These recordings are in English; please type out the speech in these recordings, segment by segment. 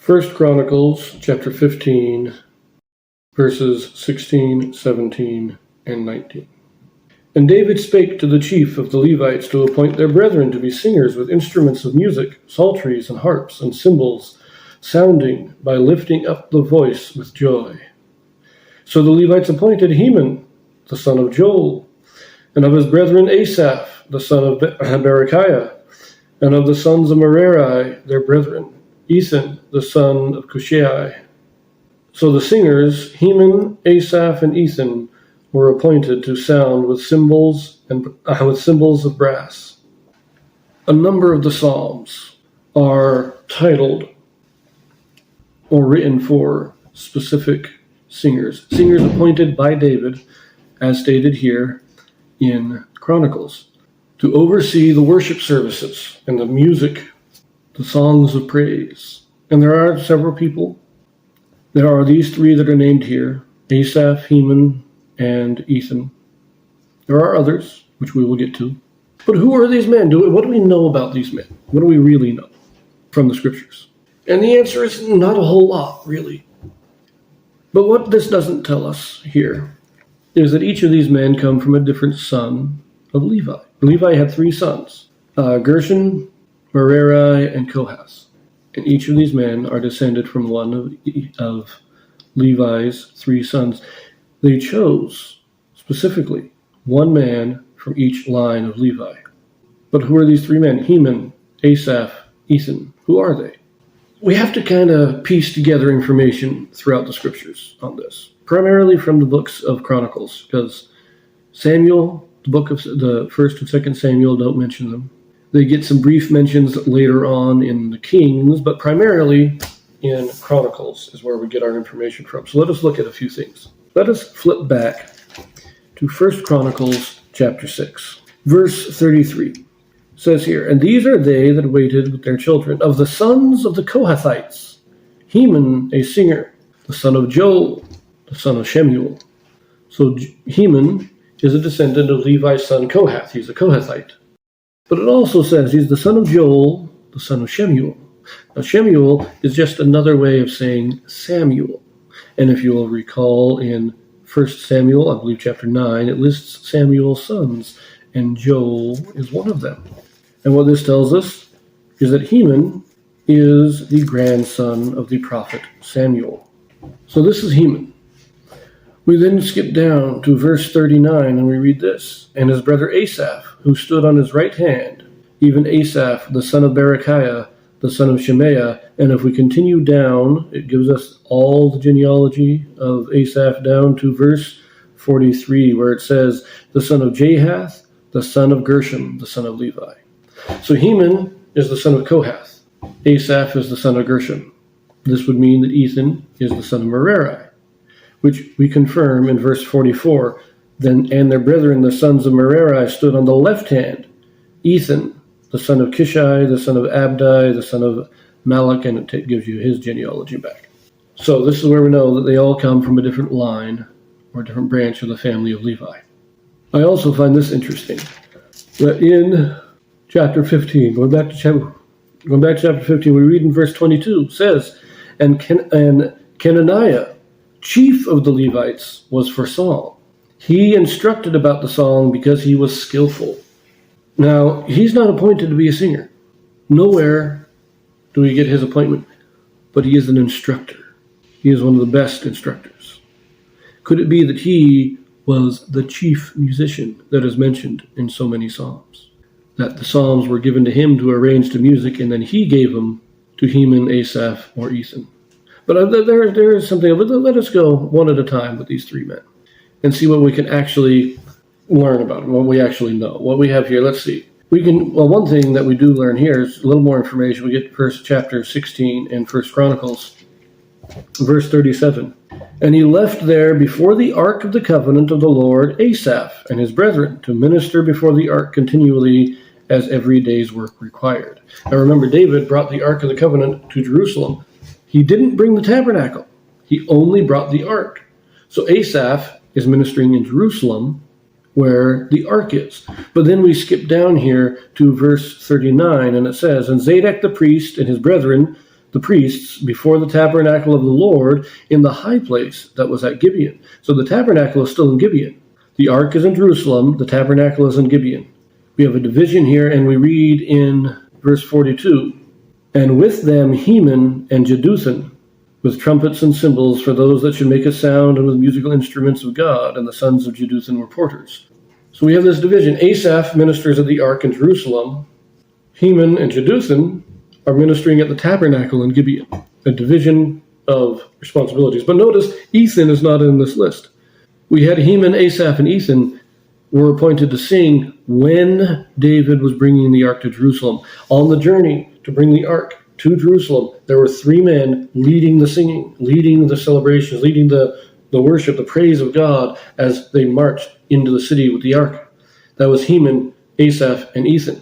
1 Chronicles chapter 15, verses 16, 17, and 19. And David spake to the chief of the Levites to appoint their brethren to be singers with instruments of music, psalteries and harps and cymbals, sounding by lifting up the voice with joy. So the Levites appointed Heman, the son of Joel, and of his brethren Asaph, the son of Berechiah, and of the sons of Merari, their brethren, Ethan, the son of Cushai. So the singers, Heman, Asaph, and Ethan, were appointed to sound with cymbals of brass. A number of the psalms are titled or written for specific singers appointed by David, as stated here in Chronicles, to oversee the worship services and the music, the songs of praise. And there are several people. There are these three that are named here, Asaph, Heman, and Ethan. There are others, which we will get to. But who are these men? What do we know about these men? What do we really know from the scriptures? And the answer is not a whole lot, really. But what this doesn't tell us here is that each of these men come from a different son of Levi. Levi had three sons, Gershon, Merari, and Kohath. And each of these men are descended from one of Levi's three sons. They chose, specifically, one man from each line of Levi. But who are these three men? Heman, Asaph, Ethan. Who are they? We have to kind of piece together information throughout the scriptures on this, primarily from the books of Chronicles, because Samuel, the book of the 1st and 2nd Samuel, don't mention them. They get some brief mentions later on in the Kings, but primarily in Chronicles is where we get our information from. So let us look at a few things. Let us flip back to 1 Chronicles chapter 6, verse 33. It says here, and these are they that waited with their children. Of the sons of the Kohathites, Heman, a singer, the son of Joel, the son of Shemuel. So Heman is a descendant of Levi's son Kohath. He's a Kohathite. But it also says he's the son of Joel, the son of Shemuel. Now Shemuel is just another way of saying Samuel. And if you will recall in 1 Samuel, I believe chapter 9, it lists Samuel's sons, and Joel is one of them. And what this tells us is that Heman is the grandson of the prophet Samuel. So this is Heman. We then skip down to verse 39 and we read this. And his brother Asaph, who stood on his right hand, even Asaph, the son of Berechiah, the son of Shemaiah. And if we continue down, it gives us all the genealogy of Asaph down to verse 43, where it says, the son of Jahath, the son of Gershom, the son of Levi. So Heman is the son of Kohath. Asaph is the son of Gershom. This would mean that Ethan is the son of Merari, which we confirm in verse 44. Then and their brethren, the sons of Merari, stood on the left hand. Ethan, the son of Kishai, the son of Abdi, the son of Malach, and it gives you his genealogy back. So this is where we know that they all come from a different line or a different branch of the family of Levi. I also find this interesting, that in chapter 15, going back to chapter 15, we read in verse 22, says, and Kenaniah, chief of the Levites, was for song. He instructed about the song because he was skillful. Now, he's not appointed to be a singer. Nowhere do we get his appointment, but he is an instructor. He is one of the best instructors. Could it be that he was the chief musician that is mentioned in so many psalms? That the psalms were given to him to arrange the music, and then he gave them to Heman, Asaph, or Ethan. But there is something, but let us go one at a time with these three men and see what we can actually learn about them, what we actually know. What we have here, let's see. One thing that we do learn here is a little more information. We get first chapter 16 in 1 Chronicles, verse 37. And he left there before the ark of the covenant of the Lord Asaph and his brethren to minister before the ark continually as every day's work required. Now remember, David brought the ark of the covenant to Jerusalem. He didn't bring the tabernacle. He only brought the ark. So Asaph is ministering in Jerusalem where the ark is. But then we skip down here to verse 39, and it says, and Zadok the priest and his brethren, the priests before the tabernacle of the Lord in the high place that was at Gibeon. So the tabernacle is still in Gibeon. The ark is in Jerusalem, the tabernacle is in Gibeon. We have a division here, and we read in verse 42, "And with them Heman and Jeduthun, with trumpets and cymbals for those that should make a sound, and with musical instruments of God, and the sons of Jeduthun were porters." So we have this division. Asaph ministers at the ark in Jerusalem. Heman and Jeduthun are ministering at the tabernacle in Gibeon. A division of responsibilities. But notice, Ethan is not in this list. We had Heman, Asaph, and Ethan were appointed to sing when David was bringing the ark to Jerusalem. On the journey to bring the ark to Jerusalem, there were three men leading the singing, leading the celebrations, leading the worship, the praise of God as they marched into the city with the ark. That was Heman, Asaph, and Ethan.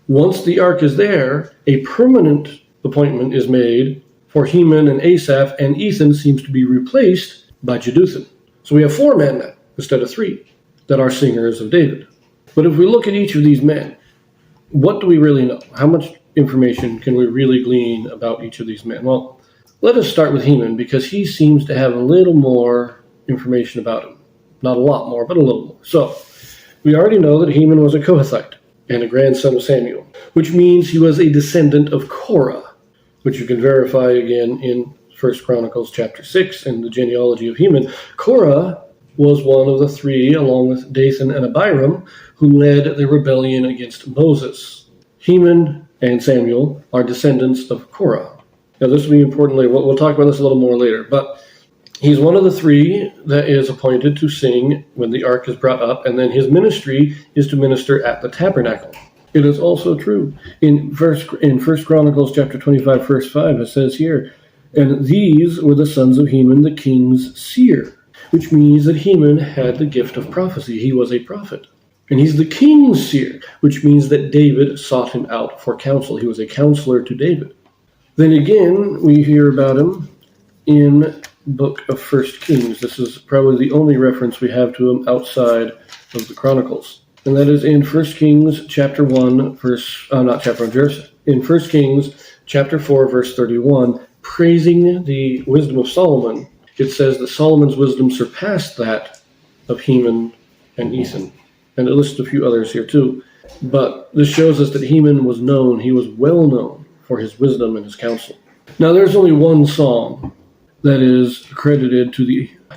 Once the ark is there, a permanent appointment is made for Heman and Asaph, and Ethan seems to be replaced by Jeduthun. So we have four men now, instead of three, that are singers of David. But if we look at each of these men, what do we really know? How much information can we really glean about each of these men? Well, let us start with Heman, because he seems to have a little more information about him. Not a lot more, but a little more. So, we already know that Heman was a Kohathite and a grandson of Samuel, which means he was a descendant of Korah, which you can verify again in 1 Chronicles chapter 6 in the genealogy of Heman. Korah was one of the three, along with Dathan and Abiram, who led the rebellion against Moses. Heman and Samuel are descendants of Korah. Now, this will be important later. We'll talk about this a little more later. But he's one of the three that is appointed to sing when the ark is brought up, and then his ministry is to minister at the tabernacle. It is also true. In 1 Chronicles chapter 25, verse 5, it says here, "And these were the sons of Heman, the king's seer," which means that Heman had the gift of prophecy. He was a prophet. And he's the king's seer, which means that David sought him out for counsel. He was a counselor to David. Then again, we hear about him in book of 1 Kings. This is probably the only reference we have to him outside of the Chronicles. And that is in 1 Kings chapter 1, in 1 Kings chapter 4, verse 31, praising the wisdom of Solomon. It says that Solomon's wisdom surpassed that of Heman and Ethan. And it lists a few others here too. But this shows us that Heman was known, he was well known for his wisdom and his counsel. Now there's only one psalm that is credited to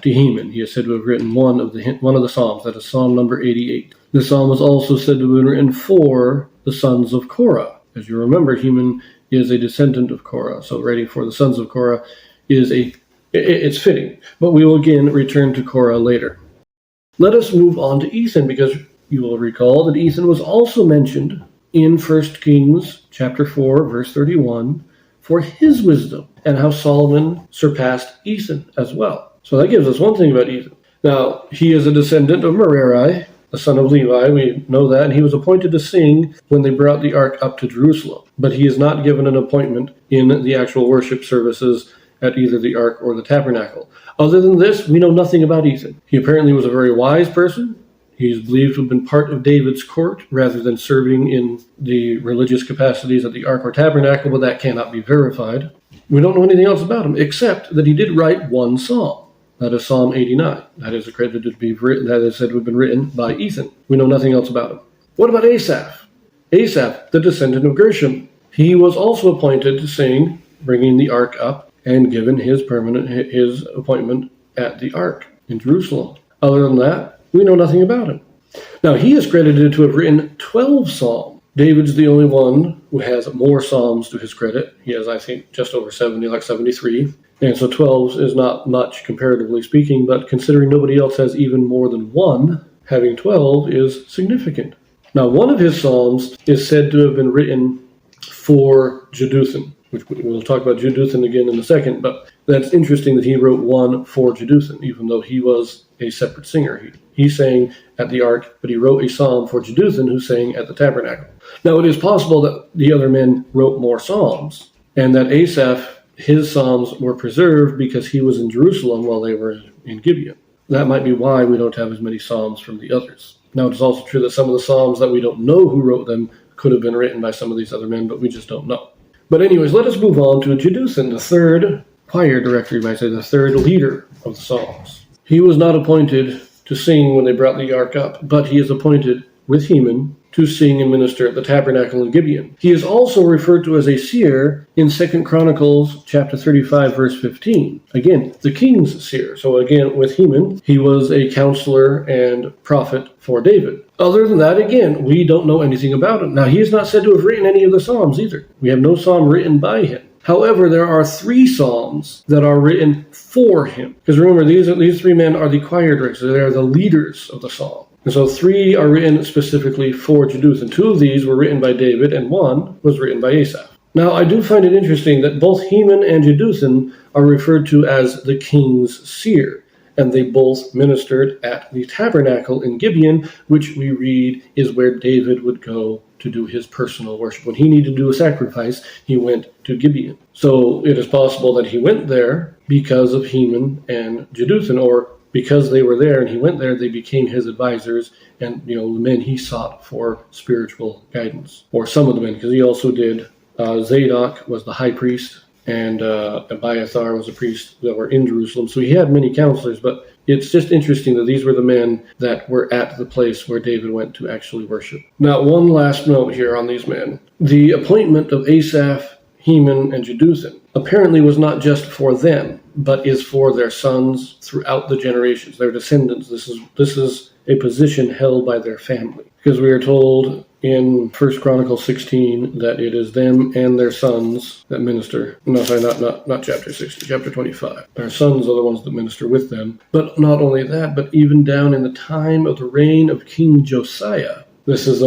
Heman. He is said to have written one of the psalms, that is Psalm number 88. This psalm was also said to have been written for the sons of Korah. As you remember, Heman is a descendant of Korah, so writing for the sons of Korah it's fitting. But we will again return to Korah later. Let us move on to Ethan, because you will recall that Ethan was also mentioned in 1 Kings chapter 4, verse 31, for his wisdom, and how Solomon surpassed Ethan as well. So that gives us one thing about Ethan. Now, he is a descendant of Merari, the son of Levi, we know that, and he was appointed to sing when they brought the ark up to Jerusalem. But he is not given an appointment in the actual worship services at either the ark or the tabernacle. Other than this, we know nothing about Ethan. He apparently was a very wise person. He is believed to have been part of David's court rather than serving in the religious capacities at the ark or tabernacle, but that cannot be verified. We don't know anything else about him, except that he did write one psalm. That is Psalm 89. That is accredited to be written, that is said to have been written by Ethan. We know nothing else about him. What about Asaph? Asaph, the descendant of Gershom. He was also appointed to sing, bringing the ark up, and given his appointment at the ark in Jerusalem. Other than that, we know nothing about him. Now, he is credited to have written 12 psalms. David's the only one who has more psalms to his credit. He has, I think, just over 70, like 73. And so 12 is not much, comparatively speaking, but considering nobody else has even more than one, having 12 is significant. Now, one of his psalms is said to have been written for Jeduthun, which we'll talk about Jeduthun again in a second, but that's interesting that he wrote one for Jeduthun, even though he was a separate singer. He sang at the ark, but he wrote a psalm for Jeduthun, who sang at the tabernacle. Now, it is possible that the other men wrote more psalms, and that Asaph, his psalms were preserved because he was in Jerusalem while they were in Gibeon. That might be why we don't have as many psalms from the others. Now, it's also true that some of the psalms that we don't know who wrote them could have been written by some of these other men, but we just don't know. But anyways, let us move on to Jeduthun, the third choir director, you might say, the third leader of the Psalms. He was not appointed to sing when they brought the ark up, but he is appointed with Heman to sing and minister at the tabernacle in Gibeon. He is also referred to as a seer in 2 Chronicles chapter 35, verse 15. Again, the king's seer. So again, with Heman, he was a counselor and prophet for David. Other than that, again, we don't know anything about him. Now, he is not said to have written any of the Psalms either. We have no psalm written by him. However, there are 3 psalms that are written for him. Because remember, these 3 men are the choir directors. They are the leaders of the psalm. And so 3 are written specifically for Jeduthun. 2 of these were written by David, and 1 was written by Asaph. Now, I do find it interesting that both Heman and Jeduthun are referred to as the king's seer, and they both ministered at the tabernacle in Gibeon, which we read is where David would go to do his personal worship. When he needed to do a sacrifice, he went to Gibeon. So it is possible that he went there because of Heman and Jeduthun, or because they were there and he went there, they became his advisors and, the men he sought for spiritual guidance. Or some of the men, because he also did. Zadok was the high priest, and Abiathar was a priest that were in Jerusalem. So he had many counselors, but it's just interesting that these were the men that were at the place where David went to actually worship. Now, one last note here on these men. The appointment of Asaph, Heman, and Jeduthun apparently was not just for them, but is for their sons throughout the generations, their descendants. This is a position held by their family. Because we are told in 1 Chronicles 16 that it is them and their sons that minister. No, sorry, not chapter 16, chapter 25. Their sons are the ones that minister with them. But not only that, but even down in the time of the reign of King Josiah, this is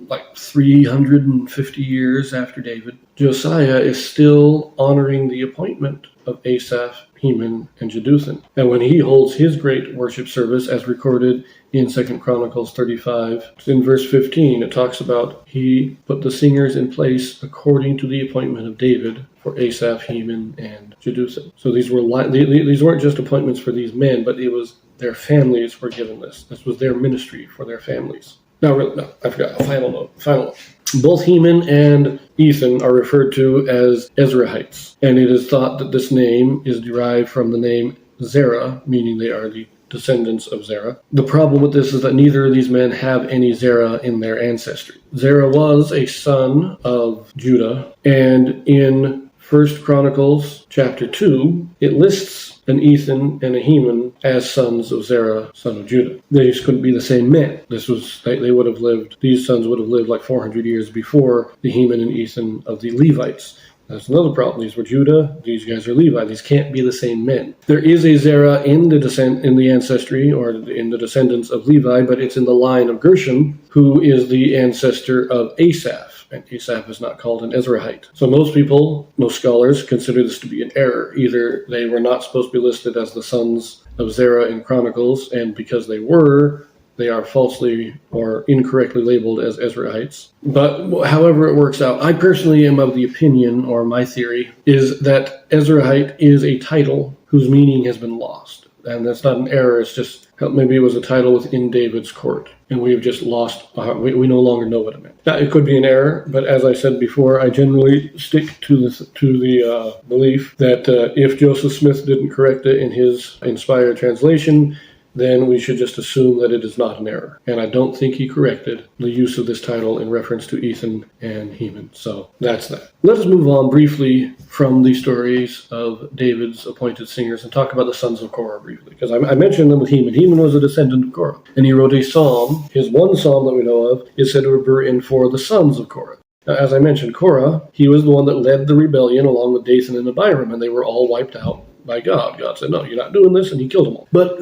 like 350 years after David, Josiah is still honoring the appointment of Asaph, Heman, and Jeduthun. And when he holds his great worship service, as recorded in 2 Chronicles 35, in verse 15, it talks about he put the singers in place according to the appointment of David for Asaph, Heman, and Jeduthun. So these weren't just appointments for these men, but it was their families were given this. This was their ministry for their families. No, I forgot. A final note. Both Heman and Ethan are referred to as Ezrahites, and it is thought that this name is derived from the name Zerah, meaning they are the descendants of Zerah. The problem with this is that neither of these men have any Zerah in their ancestry. Zerah was a son of Judah, and in 1 Chronicles chapter 2, it lists an Ethan and a Heman as sons of Zerah, son of Judah. They just couldn't be the same men. These sons would have lived like 400 years before the Heman and Ethan of the Levites. That's another problem. These were Judah, these guys are Levi. These can't be the same men. There is a Zerah in the ancestry, or in the descendants of Levi, but it's in the line of Gershom, who is the ancestor of Asaph. And Asaph is not called an Ezrahite. So most scholars consider this to be an error. Either they were not supposed to be listed as the sons of Zerah in Chronicles, and because they were, they are falsely or incorrectly labeled as Ezrahites. But however it works out, I personally am of the opinion, or my theory, is that Ezrahite is a title whose meaning has been lost. And that's not an error, it's just maybe it was a title within David's court, and we've just lost, we no longer know what it meant. Now, it could be an error, but as I said before, I generally stick to the belief that if Joseph Smith didn't correct it in his inspired translation, then we should just assume that it is not an error. And I don't think he corrected the use of this title in reference to Ethan and Heman. So that's that. Let us move on briefly from the stories of David's appointed singers and talk about the Sons of Korah briefly. Because I mentioned them with Heman. Heman was a descendant of Korah. And he wrote a psalm. His one psalm that we know of is said to have been written for the Sons of Korah. Now, as I mentioned, Korah, he was the one that led the rebellion along with Dathan and Abiram, and they were all wiped out by God. God said, no, you're not doing this, and he killed them all. But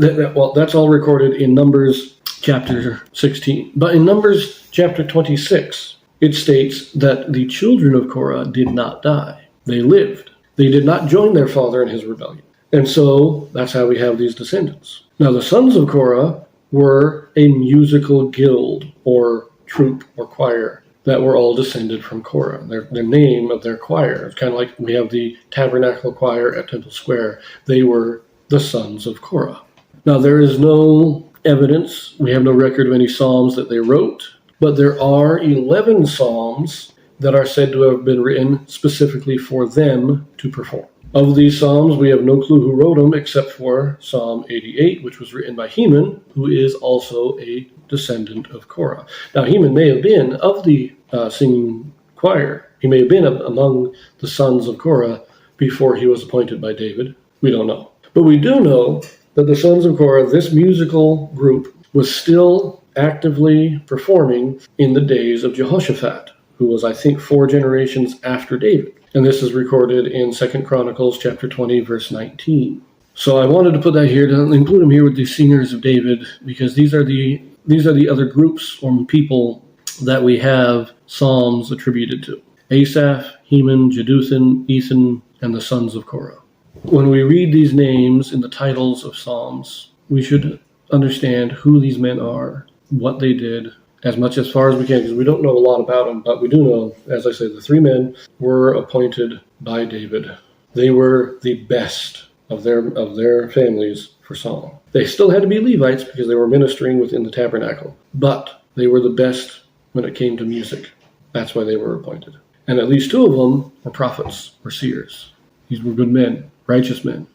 that's all recorded in Numbers chapter 16. But in Numbers chapter 26, it states that the children of Korah did not die. They lived. They did not join their father in his rebellion. And so that's how we have these descendants. Now, the sons of Korah were a musical guild or troupe or choir that were all descended from Korah. The name of their choir, it's kind of like we have the Tabernacle Choir at Temple Square. They were the Sons of Korah. Now, there is no evidence. We have no record of any psalms that they wrote, but there are 11 psalms that are said to have been written specifically for them to perform. Of these psalms, we have no clue who wrote them except for Psalm 88, which was written by Heman, who is also a descendant of Korah. Now, Heman may have been of the singing choir. He may have been among the sons of Korah before he was appointed by David. We don't know. But we do know that the Sons of Korah, this musical group, was still actively performing in the days of Jehoshaphat, who was, I think, 4 generations after David. And this is recorded in 2 Chronicles chapter 20, verse 19. So I wanted to put that here, to include them here with the singers of David, because these are the other groups or people that we have psalms attributed to. Asaph, Heman, Jeduthun, Ethan, and the Sons of Korah. When we read these names in the titles of psalms, we should understand who these men are, what they did, as much as far as we can, because we don't know a lot about them, but we do know, as I say, the 3 men were appointed by David. They were the best of their families for song. They still had to be Levites because they were ministering within the tabernacle, but they were the best when it came to music. That's why they were appointed. And at least 2 of them were prophets or seers. These were good men, righteous men,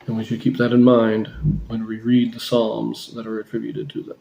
and we should keep that in mind when we read the psalms that are attributed to them.